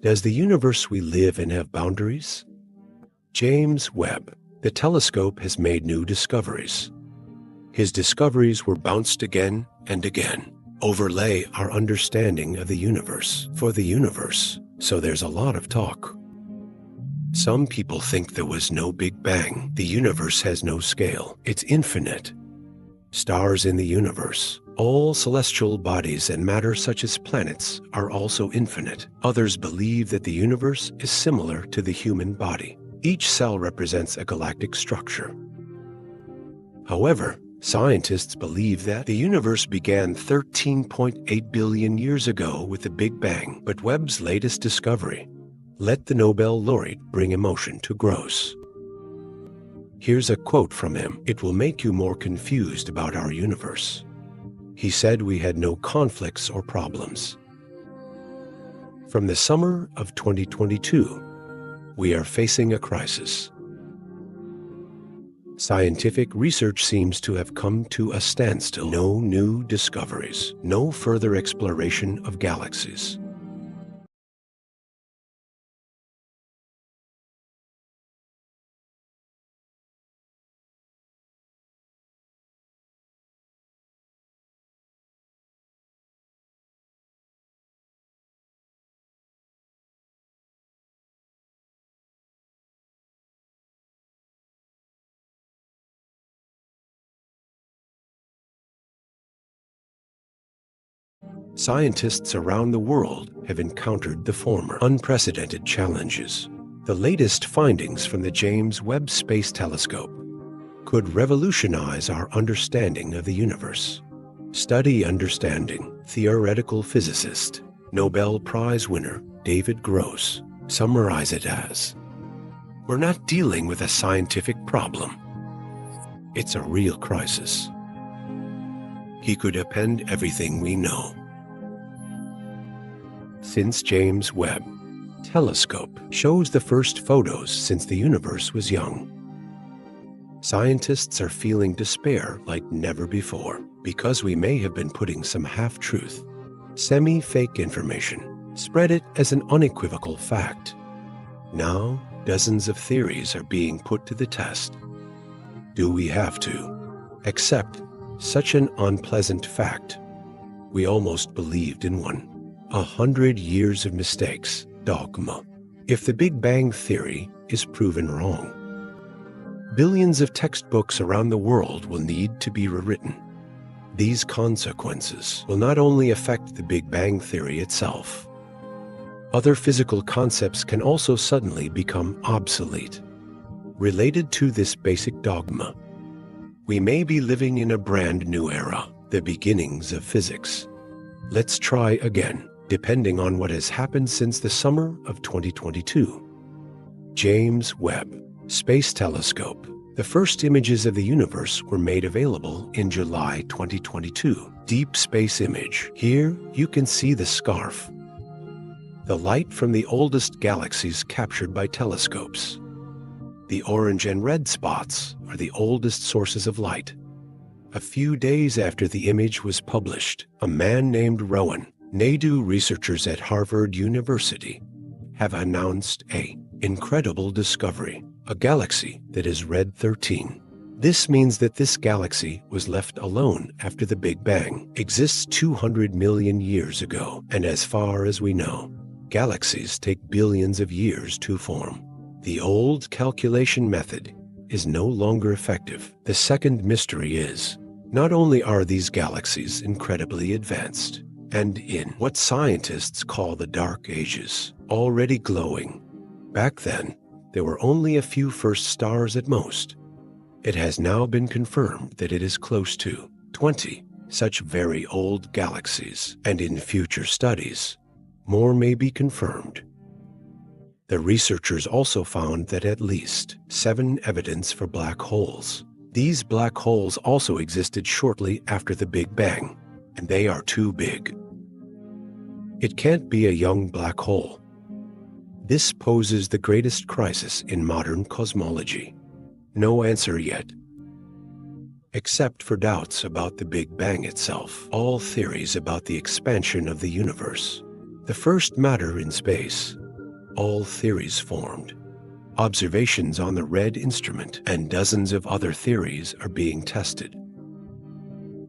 Does the universe we live in have boundaries? James Webb, the telescope, has made new discoveries. His discoveries were bounced again and again, overlay our understanding of the universe for the universe, so there's a lot of talk. Some people think there was no Big Bang. The universe has no scale. It's infinite. Stars in the universe, all celestial bodies and matter such as planets are also infinite. Others believe that the universe is similar to the human body. Each cell represents a galactic structure. However, scientists believe that the universe began 13.8 billion years ago with the Big Bang, but Webb's latest discovery let the Nobel laureate bring emotion to Gross. Here's a quote from him. "It will make you more confused about our universe." He said we had no conflicts or problems. From the summer of 2022, we are facing a crisis. Scientific research seems to have come to a standstill. No new discoveries, no further exploration of galaxies. Scientists around the world have encountered the former unprecedented challenges. The latest findings from the James Webb Space Telescope could revolutionize our understanding of the universe. Study understanding. Theoretical physicist, Nobel Prize winner David Gross summarize it as, "We're not dealing with a scientific problem. It's a real crisis." He could append everything we know. Since James Webb Telescope shows the first photos since the universe was young, scientists are feeling despair like never before because we may have been putting some half-truth, semi-fake information, spread it as an unequivocal fact. Now, dozens of theories are being put to the test. Do we have to accept such an unpleasant fact? We almost believed in one. 100 years of mistakes, dogma. If the Big Bang Theory is proven wrong, billions of textbooks around the world will need to be rewritten. These consequences will not only affect the Big Bang Theory itself. Other physical concepts can also suddenly become obsolete. Related to this basic dogma, we may be living in a brand new era, the beginnings of physics. Let's try again. Depending on what has happened since the summer of 2022. James Webb Space Telescope. The first images of the universe were made available in July 2022. Deep space image. Here you can see the scarf, the light from the oldest galaxies captured by telescopes. The orange and red spots are the oldest sources of light. A few days after the image was published, a man named Rowan Naidu, researchers at Harvard University, have announced an incredible discovery, a galaxy that is red 13. This means that this galaxy was left alone after the Big Bang, exists 200 million years ago, and as far as we know, galaxies take billions of years to form. The old calculation method is no longer effective. The second mystery is, not only are these galaxies incredibly advanced, and in what scientists call the Dark Ages, already glowing. Back then, there were only a few first stars at most. It has now been confirmed that it is close to 20 such very old galaxies, and in future studies, more may be confirmed. The researchers also found that at least 7 evidence for black holes. These black holes also existed shortly after the Big Bang, and they are too big. It can't be a young black hole. This poses the greatest crisis in modern cosmology. No answer yet, except for doubts about the Big Bang itself. All theories about the expansion of the universe, the first matter in space, all theories formed. Observations on the red instrument and dozens of other theories are being tested.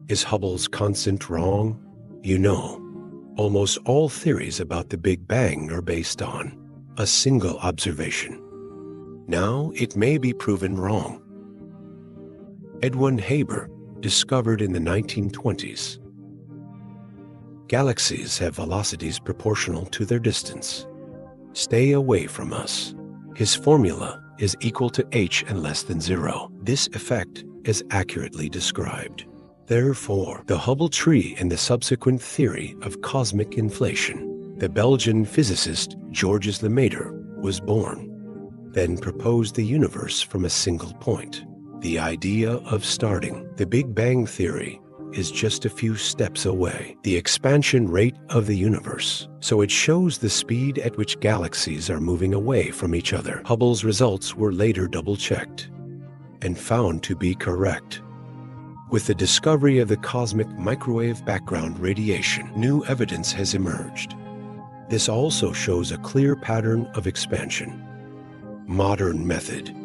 Is Hubble's constant wrong? You know, almost all theories about the Big Bang are based on a single observation. Now it may be proven wrong. Edwin Haber discovered in the 1920s. Galaxies have velocities proportional to their distance. Stay away from us. His formula is equal to h and less than 0. This effect is accurately described. Therefore, the Hubble tree and the subsequent theory of cosmic inflation. The Belgian physicist Georges Lemaître was born, then proposed the universe from a single point. The idea of starting the Big Bang theory is just a few steps away. The expansion rate of the universe. So it shows the speed at which galaxies are moving away from each other. Hubble's results were later double-checked and found to be correct. With the discovery of the cosmic microwave background radiation, new evidence has emerged. This also shows a clear pattern of expansion. Modern method,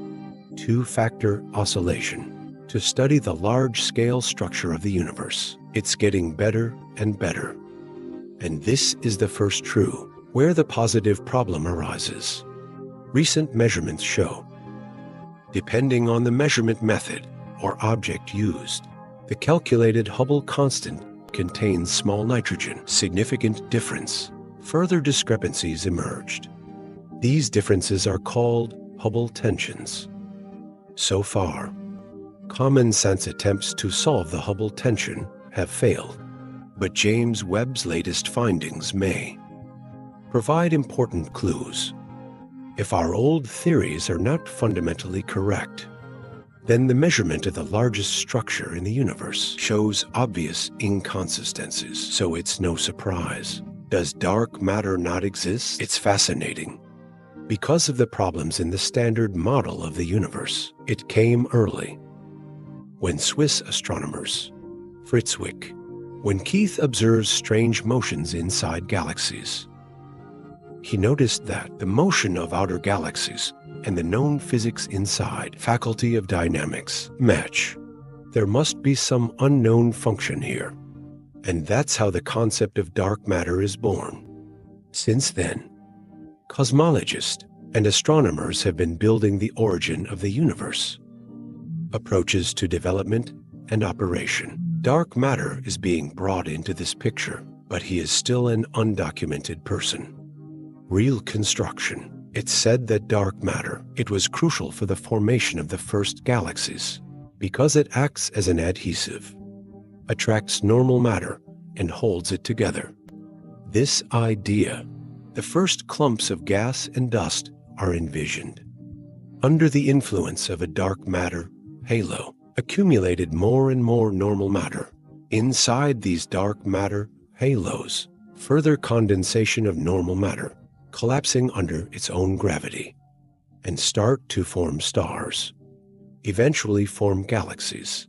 two-factor oscillation, to study the large-scale structure of the universe. It's getting better and better. And this is the first true, where the positive problem arises. Recent measurements show, depending on the measurement method or object used, the calculated Hubble constant contains small nitrogen. Significant difference. Further discrepancies emerged. These differences are called Hubble tensions. So far, common sense attempts to solve the Hubble tension have failed, but James Webb's latest findings may provide important clues. If our old theories are not fundamentally correct, then the measurement of the largest structure in the universe shows obvious inconsistencies, so it's no surprise. Does dark matter not exist? It's fascinating. Because of the problems in the standard model of the universe, it came early. When Swiss astronomers, when Keith observes strange motions inside galaxies, he noticed that the motion of outer galaxies and the known physics inside, faculty of dynamics, match. There must be some unknown function here. And that's how the concept of dark matter is born. Since then, cosmologists and astronomers have been building the origin of the universe, approaches to development and operation. Dark matter is being brought into this picture, but he is still an undocumented person. Real construction. It's said that dark matter, it was crucial for the formation of the first galaxies, because it acts as an adhesive, attracts normal matter, and holds it together. This idea, the first clumps of gas and dust are envisioned. Under the influence of a dark matter halo, accumulated more and more normal matter. Inside these dark matter halos, further condensation of normal matter, collapsing under its own gravity, and start to form stars, eventually form galaxies.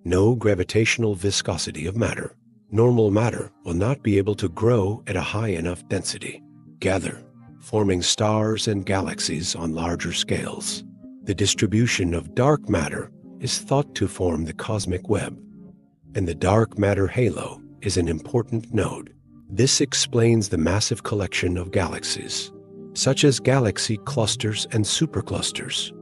No gravitational viscosity of matter. Normal matter will not be able to grow at a high enough density. Gather, forming stars and galaxies on larger scales. The distribution of dark matter is thought to form the cosmic web, and the dark matter halo is an important node. This explains the massive collection of galaxies, such as galaxy clusters and superclusters.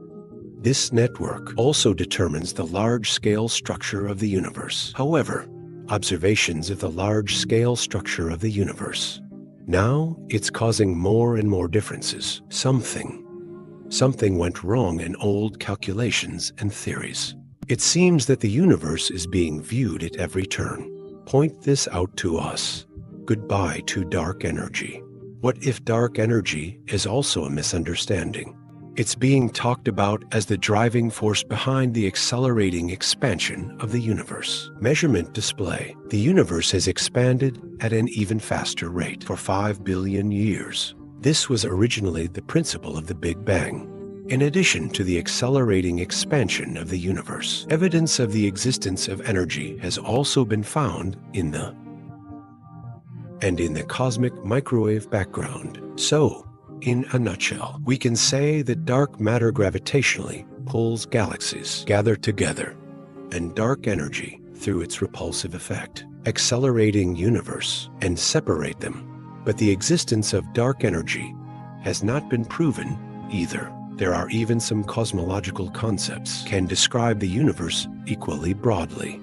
This network also determines the large-scale structure of the universe. However, observations of the large-scale structure of the universe, now it's causing more and more differences. Something went wrong in old calculations and theories. It seems that the universe is being viewed at every turn. Point this out to us. Goodbye to dark energy. What if dark energy is also a misunderstanding? It's being talked about as the driving force behind the accelerating expansion of the universe. Measurement display. The universe has expanded at an even faster rate for 5 billion years. This was originally the principle of the Big Bang. In addition to the accelerating expansion of the universe, evidence of the existence of energy has also been found in the cosmic microwave background. So, In a nutshell, we can say that dark matter gravitationally pulls galaxies gathered together, and dark energy, through its repulsive effect, accelerating universe and separate them. But the existence of dark energy has not been proven either. There are even some cosmological concepts can describe the universe equally broadly,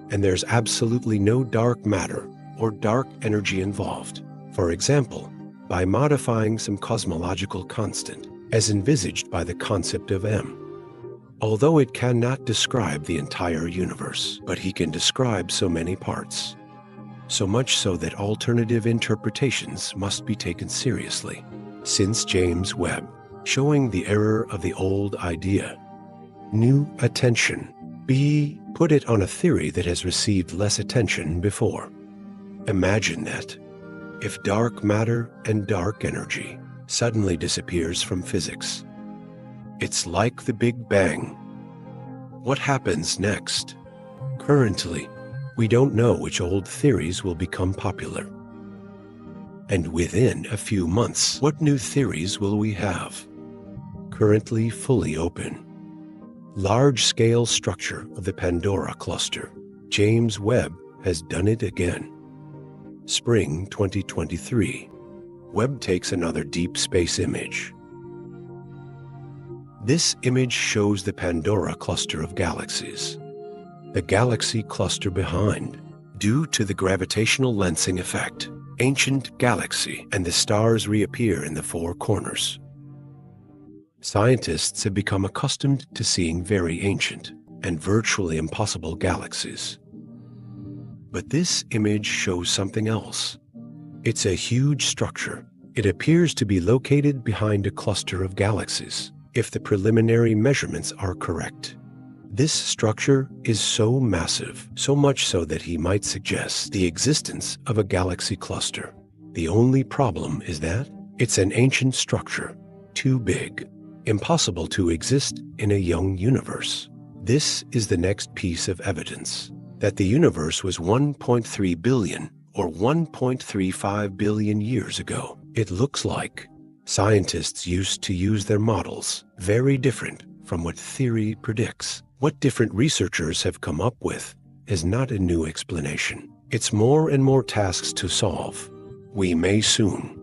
and there's absolutely no dark matter or dark energy involved. For example, by modifying some cosmological constant, as envisaged by the concept of M. Although it cannot describe the entire universe, but he can describe so many parts. So much so that alternative interpretations must be taken seriously. Since James Webb, showing the error of the old idea. New attention. B. Put it on a theory that has received less attention before. Imagine that. If dark matter and dark energy suddenly disappears from physics, it's like the Big Bang. What happens next? Currently, we don't know which old theories will become popular. And within a few months, what new theories will we have? Currently fully open. Large-scale structure of the Pandora cluster. James Webb has done it again. Spring 2023. Webb takes another deep space image. This image shows the Pandora cluster of galaxies. The galaxy cluster behind, due to the gravitational lensing effect, ancient galaxy and the stars reappear in the four corners. Scientists have become accustomed to seeing very ancient and virtually impossible galaxies. But this image shows something else. It's a huge structure. It appears to be located behind a cluster of galaxies, if the preliminary measurements are correct. This structure is so massive, so much so that he might suggest the existence of a galaxy cluster. The only problem is that it's an ancient structure, too big, impossible to exist in a young universe. This is the next piece of evidence that the universe was 1.3 billion or 1.35 billion years ago. It looks like scientists used to use their models very different from what theory predicts. What different researchers have come up with is not a new explanation. It's more and more tasks to solve. We may soon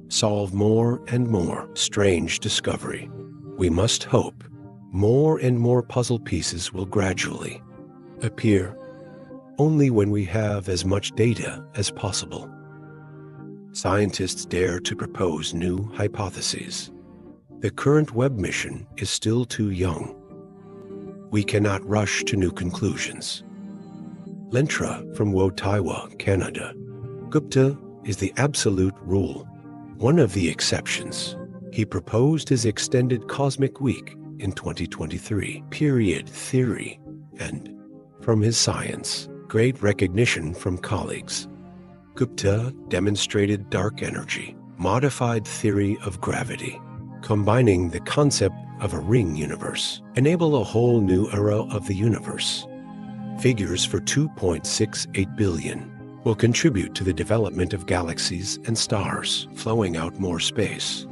solve more and more strange discovery. We must hope more and more puzzle pieces will gradually appear only when we have as much data as possible. Scientists dare to propose new hypotheses. The current Webb mission is still too young. We cannot rush to new conclusions. Lentra from Ottawa, Canada. Gupta is the absolute rule, one of the exceptions. He proposed his extended cosmic week in 2023. Period theory, and from his science, great recognition from colleagues. Gupta demonstrated dark energy, modified theory of gravity, combining the concept of a ring universe, enable a whole new era of the universe. Figures for 2.68 billion will contribute to the development of galaxies and stars, flowing out more space,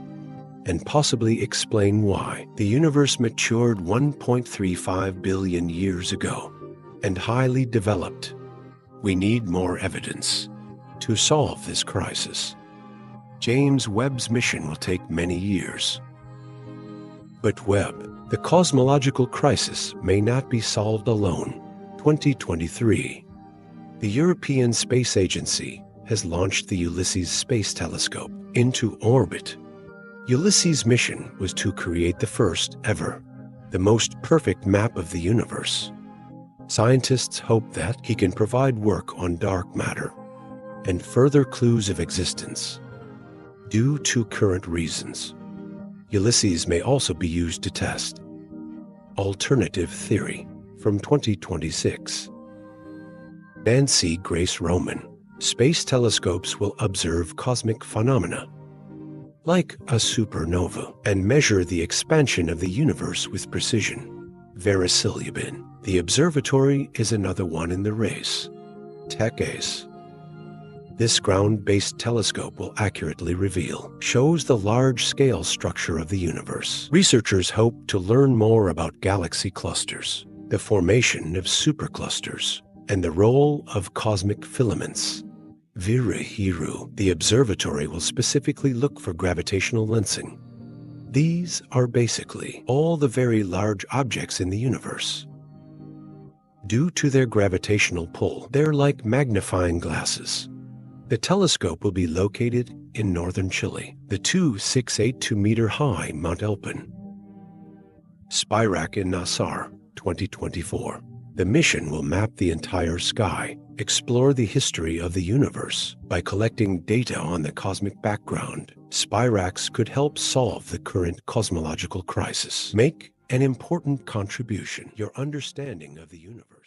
and possibly explain why the universe matured 1.35 billion years ago and highly developed. We need more evidence to solve this crisis. James Webb's mission will take many years. But Webb, the cosmological crisis may not be solved alone. 2023. The European Space Agency has launched the Ulysses Space Telescope into orbit. Ulysses' mission was to create the first ever, the most perfect map of the universe. Scientists hope that he can provide work on dark matter and further clues of existence. Due to current reasons, Ulysses may also be used to test alternative theory from 2026. Nancy Grace Roman. Space telescopes will observe cosmic phenomena like a supernova and measure the expansion of the universe with precision. Verisilubin. The observatory is another one in the race. TechAce. This ground-based telescope will accurately reveal, shows the large-scale structure of the universe. Researchers hope to learn more about galaxy clusters, the formation of superclusters, and the role of cosmic filaments. Virahiru, the observatory will specifically look for gravitational lensing. These are basically all the very large objects in the universe. Due to their gravitational pull, they're like magnifying glasses. The telescope will be located in northern Chile, the 2682-meter-high Mount Elpin. Spirac in Nassar, 2024. The mission will map the entire sky, explore the history of the universe. By collecting data on the cosmic background, Spirax could help solve the current cosmological crisis. Make an important contribution. Your understanding of the universe